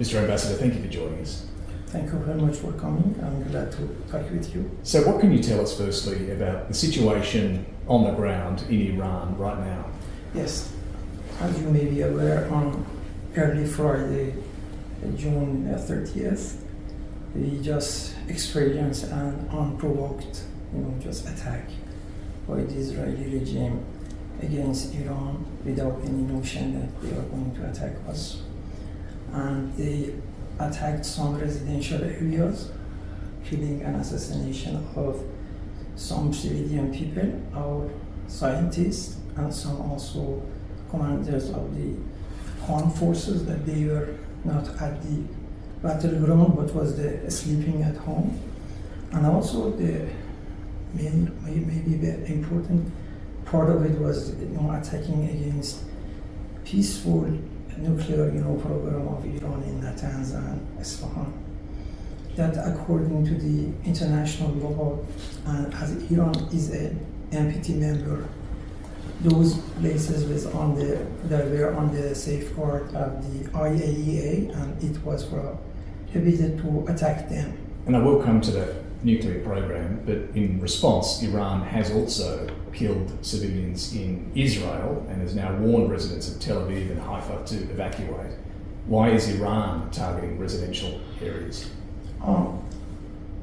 Mr. Ambassador, thank you for joining us. Thank you very much for coming. I'm glad to talk with you. So what can you tell us firstly about the situation on the ground in Iran right now? Yes, as you may be aware, on early Friday, June 30th, we just experienced an unprovoked, just attack by the Israeli regime against Iran without any notion that they are going to attack us. And they attacked some residential areas, killing and assassination of some civilian people, our scientists, and some also commanders of the armed forces that they were not at the battleground but was sleeping at home. And also maybe the important part of it was attacking against peaceful nuclear program of Iran in Natanz and Isfahan. That according to the international law, and as Iran is an NPT member, those places that were on the safeguard of the IAEA, and it was prohibited to attack them. And I will come to that nuclear program, but in response, Iran has also killed civilians in Israel and has now warned residents of Tel Aviv and Haifa to evacuate. Why is Iran targeting residential areas?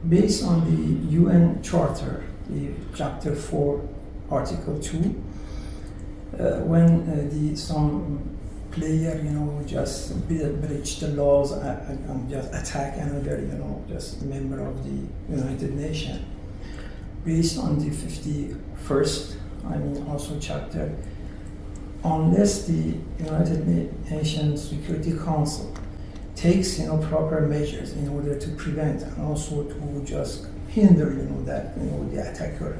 Based on the UN Charter, the Chapter 4, Article 2, when some player, just breach the laws and just attack another, just member of the United Nations, based on the 51st, also chapter, unless the United Nations Security Council takes, proper measures in order to prevent and also to just hinder, that, the attacker,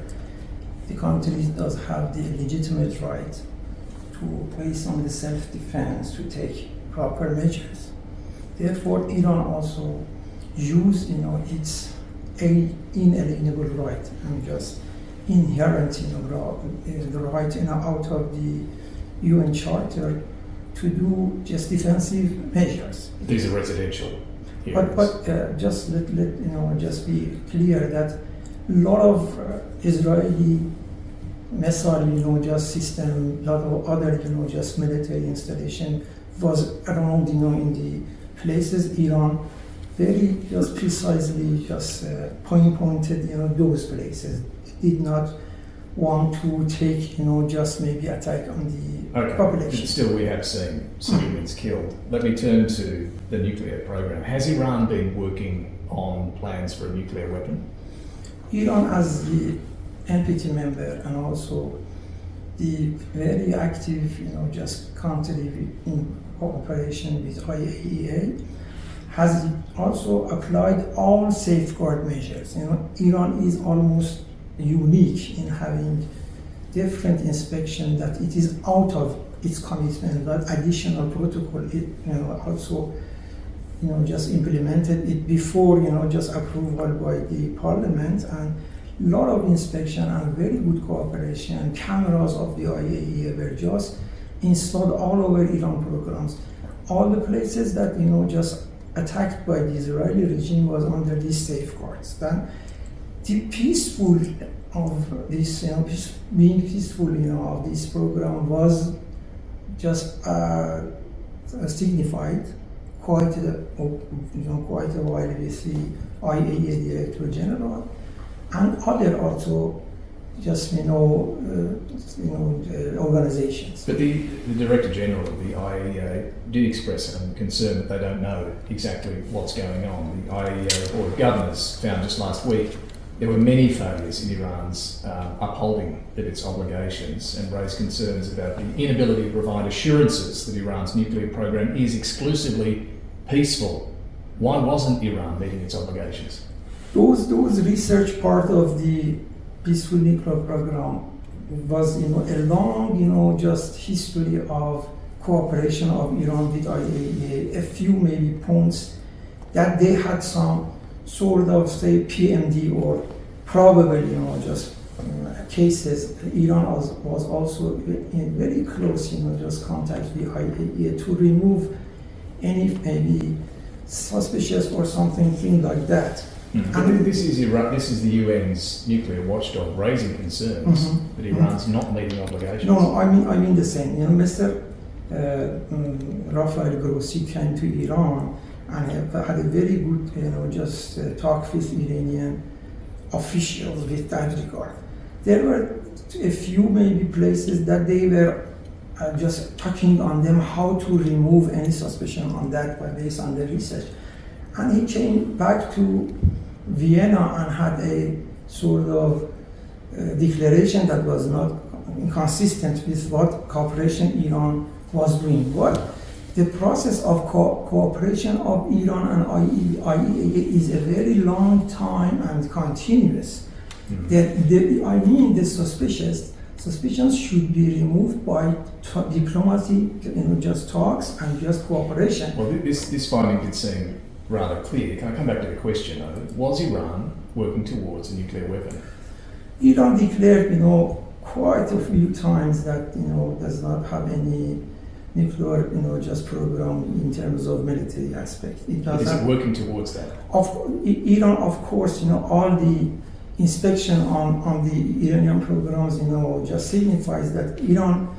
the country does have the legitimate right to, based on the self-defense, to take proper measures. Therefore, Iran also used, its inalienable right and just inherent, the right, out of the UN Charter to do just defensive measures. These are residential areas. But just just be clear that a lot of Israeli missile, just system, a lot of other, just military installation was around, in the places Iran very just precisely just pointed, those places. It did not want to take, just maybe attack on the population. But still we have seen civilians killed. Let me turn to the nuclear program. Has Iran been working on plans for a nuclear weapon? Iran, as the NPT member and also the very active, just country in cooperation with IAEA, has also applied all safeguard measures. Iran is almost unique in having different inspection that it is out of its commitment, but additional protocol, it also just implemented it before just approval by the parliament, and a lot of inspection and very good cooperation. Cameras of the IAEA were just installed all over Iran programs. All the places that just attacked by the Israeli regime was under these safeguards. Then the peaceful of this, being peaceful, of this program was just signified quite a while with the IAEA Director General and other also just organizations. But the Director General of the IAEA did express some concern that they don't know exactly what's going on. The IAEA Board of Governors found just last week there were many failures in Iran's upholding of its obligations and raised concerns about the inability to provide assurances that Iran's nuclear program is exclusively peaceful. Why wasn't Iran meeting its obligations? Those research part of the peaceful nuclear program was a long just history of cooperation of Iran with IAEA. A few maybe points that they had some sort of say PMD or probably just cases. Iran was also in very close just contact with IAEA to remove any maybe suspicious or thing like that. And this is Iran. This is the UN's nuclear watchdog raising concerns that Iran's not meeting obligations. No, I mean the same. Mr. Rafael Grossi came to Iran and had a very good, talk with Iranian officials with that regard. There were a few maybe places that they were just talking on them how to remove any suspicion on that based on the research. And he came back to Vienna and had a sort of declaration that was not inconsistent with what cooperation Iran was doing. Well, the process of cooperation of Iran and IAEA is a very long time and continuous. The suspicions should be removed by diplomatic, just talks and just cooperation. Well, this finding did seem rather clear. Can I come back to the question though? Was Iran working towards a nuclear weapon? Iran declared, quite a few times that, does not have any nuclear, just program in terms of military aspect. Is it working towards that? Iran, of course, all the inspection on the Iranian programs, just signifies that Iran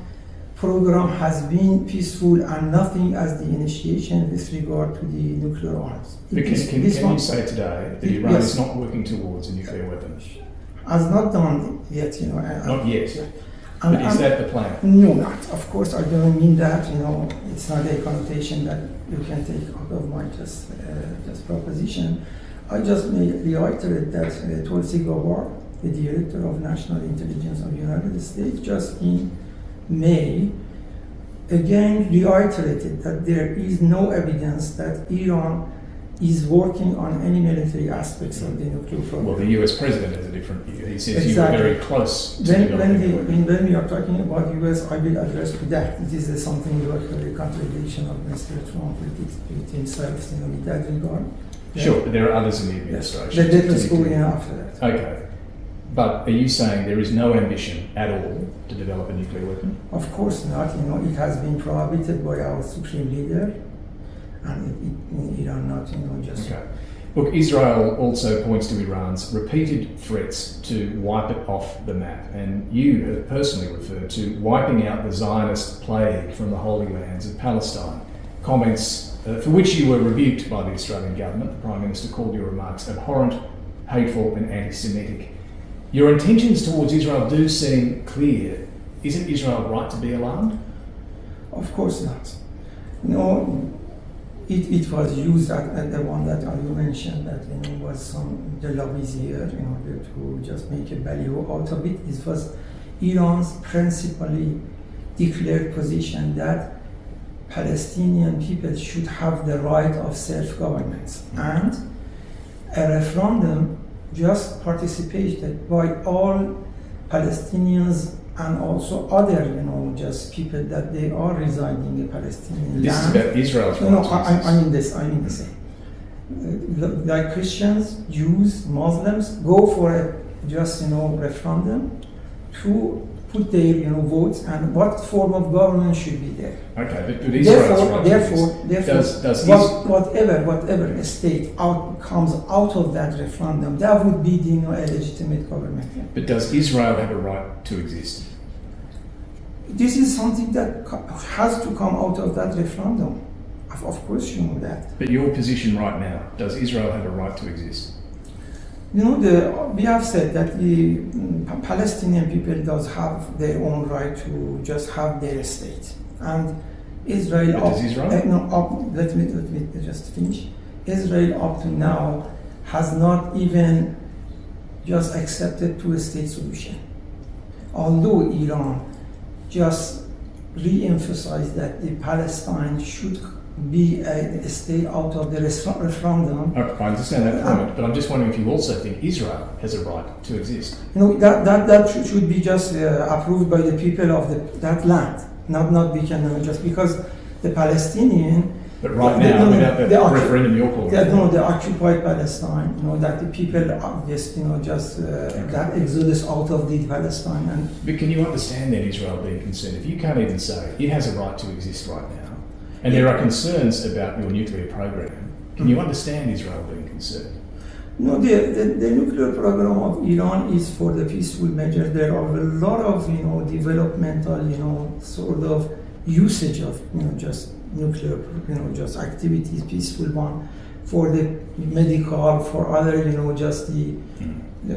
program has been peaceful and nothing as the initiation with regard to the nuclear arms. But can you say today that Iran is not working towards a nuclear weapon? Has not done yet, Not yet. But is that the plan? No, not. Of course, I don't mean that. It's not a connotation that you can take out of my just proposition. I just may reiterate that Tulsi Gabbard, the Director of National Intelligence of the United States, just in May, again reiterated that there is no evidence that Iran is working on any military aspects of the nuclear program. Well, the US President has a different view. He says Exactly. you were very close to developing when we are talking about US, I will address to that. It is something like a contradiction of Mr. Trump with himself in that regard. Sure, but there are others in the administration. Yes. Let us go in after that. Okay. But are you saying there is no ambition at all to develop a nuclear weapon? Of course not. It has been prohibited by our supreme leader, and Iran not, just. Okay. Look, Israel also points to Iran's repeated threats to wipe it off the map, and you have personally referred to wiping out the Zionist plague from the Holy Lands of Palestine. Comments for which you were rebuked by the Australian government. The Prime Minister called your remarks abhorrent, hateful, and anti-Semitic. Your intentions towards Israel do seem clear. Isn't Israel right to be alarmed? Of course not. It was used at the one that you mentioned that was the lobbies here in order to just make a value out of it. It was Iran's principally declared position that Palestinian people should have the right of self-governance, and a referendum just participated by all Palestinians and also other, just people that they are residing in Palestinian land. This is about Israel's rights. No, I mean the same. Like Christians, Jews, Muslims go for a referendum to put their votes and what form of government should be there. Okay, but Israel's Therefore, whatever state comes out of that referendum, that would be a legitimate government. But does Israel have a right to exist? This is something that has to come out of that referendum. Of course, you know that. But your position right now, does Israel have a right to exist? We have said that the Palestinian people does have their own right to just have their state, and Israel. But does Israel? Let me just finish. Israel up to now has not even just accepted two-state solution, although Iran just re-emphasized that the Palestine should be a state out of the referendum. I understand that point, but I'm just wondering if you also think Israel has a right to exist. That should be just approved by the people of that land, not we can just because the Palestinian. But right now, without the referendum you're calling. The occupied Palestine, that the people that exodus out of the Palestine. But can you understand then Israel being concerned if you can't even say it has a right to exist right now? And there are concerns about your nuclear program. Can you understand Israel being concerned? No, the nuclear program of Iran is for the peaceful measure. There are a lot of developmental sort of usage of just nuclear just activities, peaceful one, for the medical, for other just the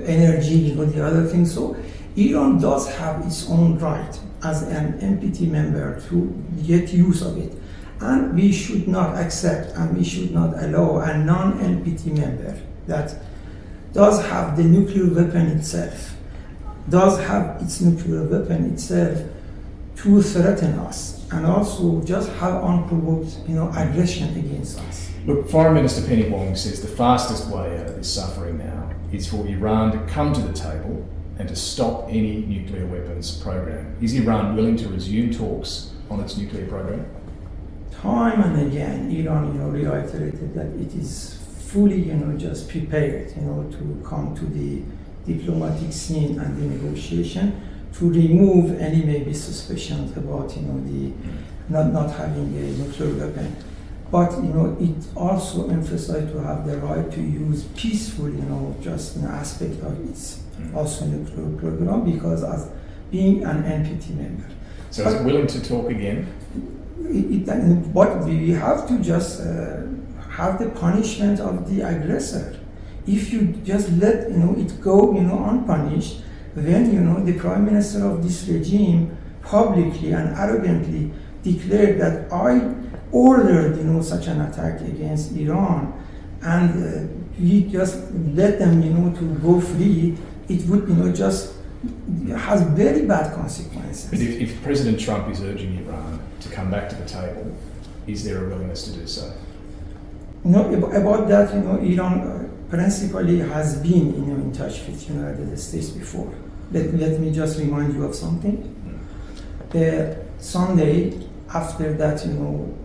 energy, the other things. So Iran does have its own right as an NPT member to get use of it, and we should not accept and we should not allow a non-NPT member that does have the nuclear weapon itself, does have its nuclear weapon itself, to threaten us and also just have unprovoked aggression against us. Look, Foreign Minister Penny Wong says the fastest way out of this suffering now is for Iran to come to the table and to stop any nuclear weapons program. Is Iran willing to resume talks on its nuclear program? Time and again, Iran reiterated that it is fully just prepared to come to the diplomatic scene and the negotiation to remove any maybe suspicions about the not having a nuclear weapon. But it also emphasized to have the right to use peaceful just an aspect of its also nuclear program, because as being an NPT member. So is it willing to talk again? But we have to just have the punishment of the aggressor. If you just let it go unpunished, then the prime minister of this regime publicly and arrogantly declared that I ordered such an attack against Iran, and we just let them to go free. It would just has very bad consequences. But if President Trump is urging Iran to come back to the table, is there a willingness to do so? About that, Iran principally has been in touch with United States before. Let me just remind you of something. The Sunday after that,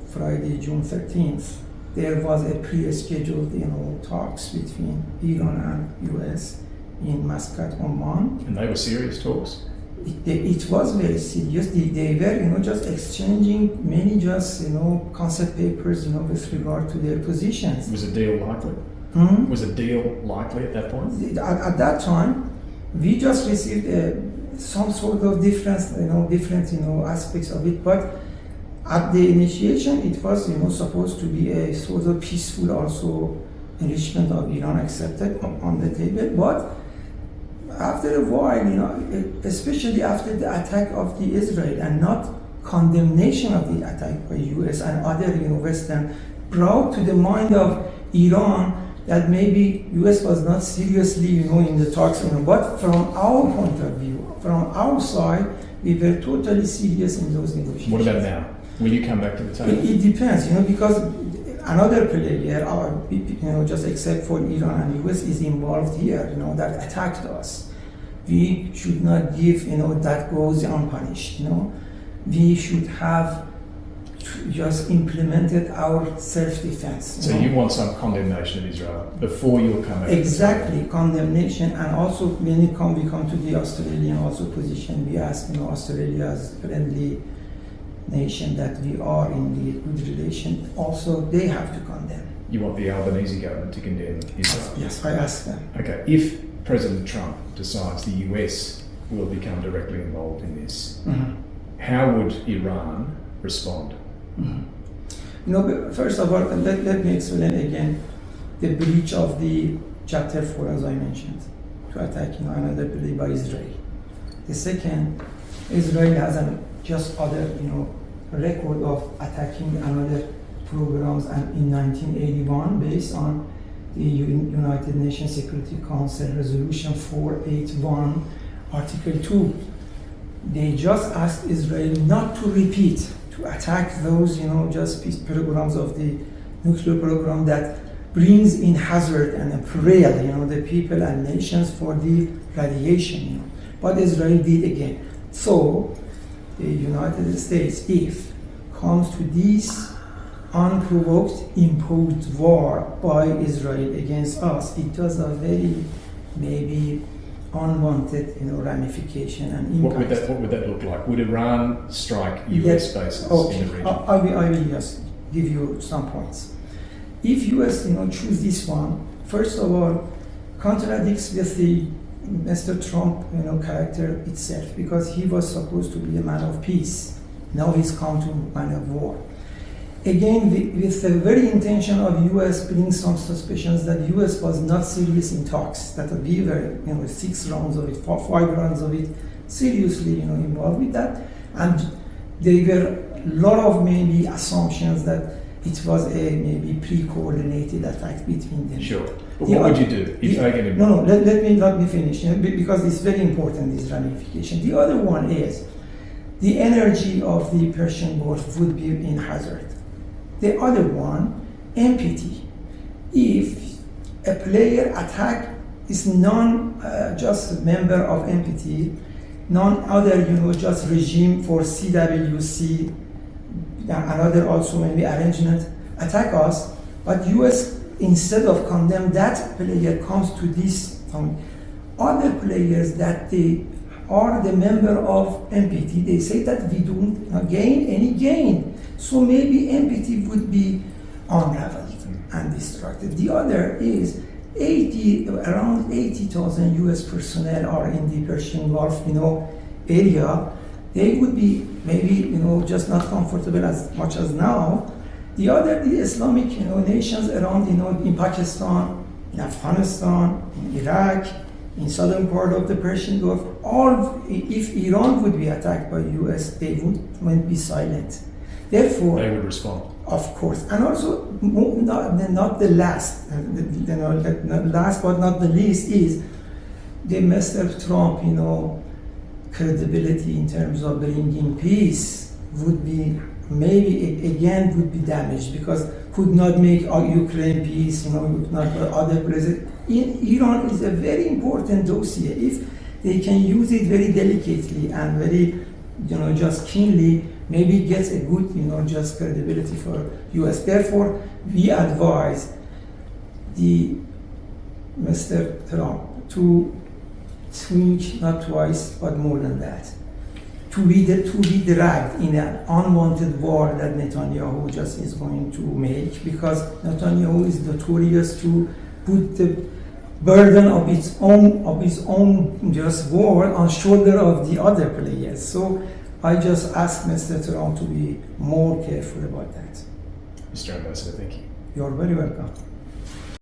Friday, June 13th, there was a pre-scheduled talks between Iran and US in Muscat, Oman. And they were serious talks? It was very serious. They were just exchanging many concept papers with regard to their positions. Was a deal likely? Was a deal likely at that point? At that time, we just received some sort of different aspects of it, but at the initiation, it was supposed to be a sort of peaceful also enrichment of Iran accepted on the table. But after a while, especially after the attack of the Israel and not condemnation of the attack by US and other Western, brought to the mind of Iran that maybe US was not seriously in the talks, but from our point of view, from our side, we were totally serious in those negotiations. What about now? Will you come back to the table? It depends, because another player, just except for Iran and US, is involved here, that attacked us. We should not give, that goes unpunished, We should have just implemented our self-defense. So you want some condemnation of Israel before you will come back? Exactly, condemnation, and also when we come to the Australian also position, we ask, Australia's friendly nation that we are in the good relation, also they have to condemn. You want the Albanese government to condemn Israel? Yes, I ask them. Okay, if President Trump decides the US will become directly involved in this, how would Iran respond? First of all, let me explain again the breach of the Chapter 4, as I mentioned, to attack another place by Israel. The second, Israel has just other record of attacking another programs, and in 1981, based on the United Nations Security Council Resolution 481, Article 2, they just asked Israel not to repeat, to attack those, just peace programs of the nuclear program that brings in hazard and peril, the people and nations for the radiation, But Israel did again. So, the United States, if comes to this unprovoked imposed war by Israel against us, it does a very maybe unwanted ramification and impact. What would that look like? Would Iran strike US bases in the region? I will just give you some points. if US choose this one, first of all, contradicts with the Mr. Trump character itself, because he was supposed to be a man of peace. Now he's come to man of war. Again, with the very intention of US bringing some suspicions that US was not serious in talks, that we were 6 rounds of it, 5 rounds of it, seriously involved with that, and there were a lot of maybe assumptions that it was a maybe pre-coordinated attack between them. Sure. But what would you do if they get involved? No, let me finish, because it's very important, this ramification. The other one is the energy of the Persian Gulf would be in hazard. The other one, empathy. If a player attack is just a member of empathy, none other, just regime for CWC, another also maybe arrangement attack us, but US, instead of condemn that player, comes to this other players that they are the member of empathy, they say that we don't gain any gain. So maybe empathy would be unraveled and destructed. The other is around 80,000 US personnel are in the Persian Gulf, area. They would be maybe, just not comfortable as much as now. The other, the Islamic, nations around, in Pakistan, in Afghanistan, in Iraq, in southern part of the Persian Gulf, all, if Iran would be attacked by US, they wouldn't be silent. Therefore, they would respond. Of course, and also not the last, last but not the least is the Mr. Trump, credibility in terms of bringing peace would be maybe again would be damaged, because could not make Ukraine peace, could not other places. In Iran is a very important dossier. If they can use it very delicately and very, just keenly, maybe gets a good, just credibility for US. Therefore, we advise the Mr. Trump to think not twice, but more than that. To be dragged in an unwanted war that Netanyahu just is going to make, because Netanyahu is notorious to put the burden of his own just war on shoulder of the other players. So I just ask Mr. Tehran to be more careful about that. Mr. Ambassador, thank you. You're very welcome.